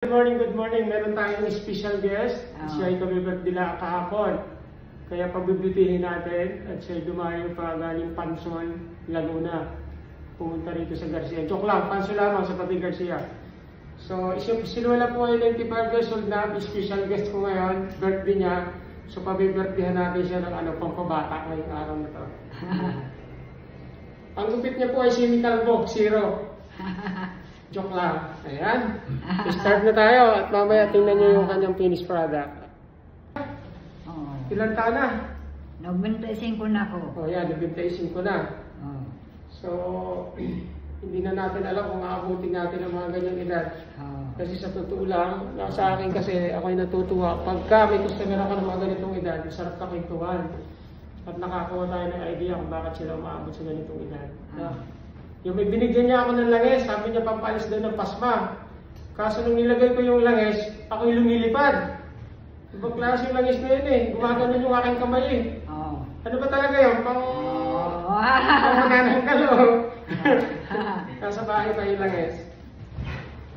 Good morning. Meron tayong special guest. Siya ay kabibirthday nila kahapon. Kaya pabibutihin natin at siya ay dumayo pa galing Panson, Laguna. Pumunta rito sa Garcia. Joke lang, Panson lamang sa Pati Garcia. So, si Lola po ay 95 years old na. Special guest ko ngayon. Birthday niya. So, pabibirthdayan natin siya ng pampabata ngayong araw na to. Ang gupit niya po ay semi-calvo, zero. Joke lang. Ayan. Start na tayo at mamaya tingnan niyo yung kanyang finished product. Ilan taon na? 95 na ako. O yan, 95 na. So, hindi na natin alam kung aabutin natin ang mga ganyang edad. Kasi sa totoo lang, sa akin kasi ako'y natutuwa. Pagka may customer ako ng mga ganitong edad, sarap na kwentuhan. At nakakuha tayo ng idea kung bakit sila umaabot sa ganitong edad. Yung may binigyan niya ako ng langis, sabi niya pampalis daw ng pasma. Kaso nung nilagay ko yung langis, ako'y lumilipad. Ibang klase yung langis na yun eh. Gumaganon yung aking kamay eh. Ano ba talaga yun? Pang mananang kalong. Nasa bahay pa yung langis.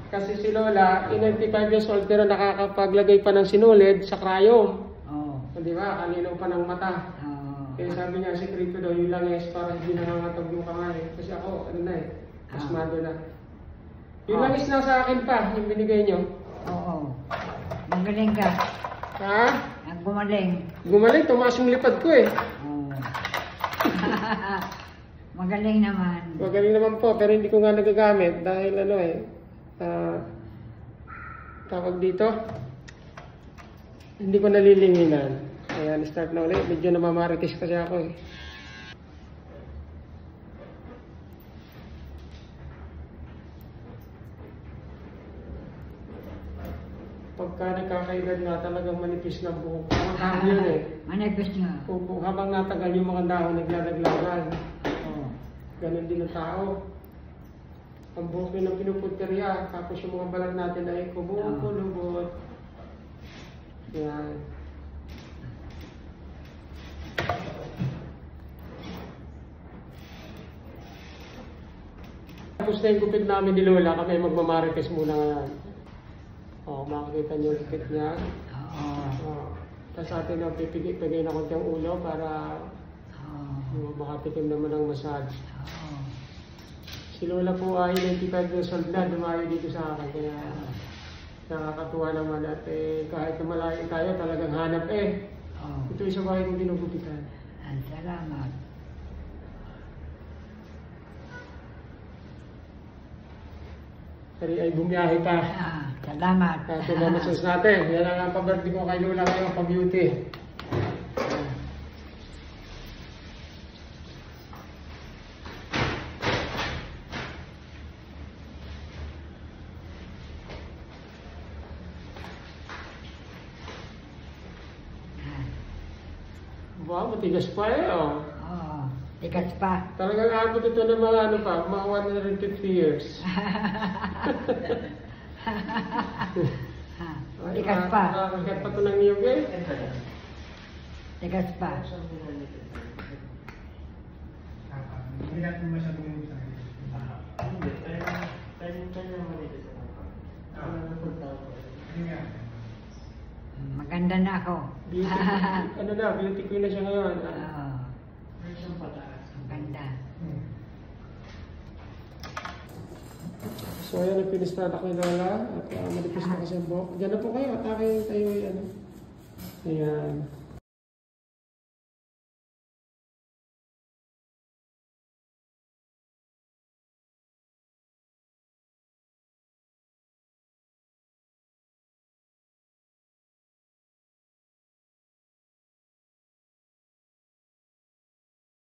Kasi si Lola, 95 years old pero nakakapaglagay pa ng sinulid sa cryom. Di ba? Kalinaw pa ng mata. Kaya sabi niya, sekreto daw yung langis para hindi nangangatog yung kamay. Kasi ako, ano na eh, asmado na. Yung langis na sa akin pa, yung binigay niyo. Oo. Magaling ka. Ha? Gumaling. Gumaling, tumaas yung lipad ko eh. Magaling naman. Magaling naman po, pero hindi ko nga nagagamit dahil ano eh, tawag dito, hindi ko nalilinginan. Ayan, start na ulit. Medyo namamaritis kasi ako eh. Pagka nagkakaedad nga talagang manipis na buhok. Mga dahon yun eh. Manipis nga. Habang natagal yung mga dahon, naglalaglagan. Ganon din ang tao. Ang buhok yun ang pinuputerya. Tapos yung mga balat natin ay kumulubot. Yan. Tapos na yung gupit namin ni Lola, kami magmamarites muna ngayon. Makikita niyo yung gupit niya. Tapos atin ang pipigay na konti ang ulo para makatikim naman ng massage. Si Lola po ay 95 years old na, dumayo dito sa akin. Kaya nakakatuwa naman at kahit na malayo tayo, talagang hanap eh. Ito yung sa bahay kong ginugupitan. Salamat. Pero ay bumiyahe pa. Salamat. Tumamasos natin. Yan ang pabirthday ko kay Lola ngayong pa-beauty. Wow, matigas pa eh. Tigas pa. Talagang abot ito ng mga ano pa, mga 150 years. Tigas pa. Nakakagat pa ito ng niyog eh. Tigas pa. Hindi natin masyadong yung sa akin. Hindi. Kaya naman ito sa Maganda na ako. Ano na, beauty queen na siya ngayon. Maganda. So ayan, nag-finish product ni Lola. At malipis na kasi ang buhok. Diyan na po kayo. At aking tayo ay ano. Ayan.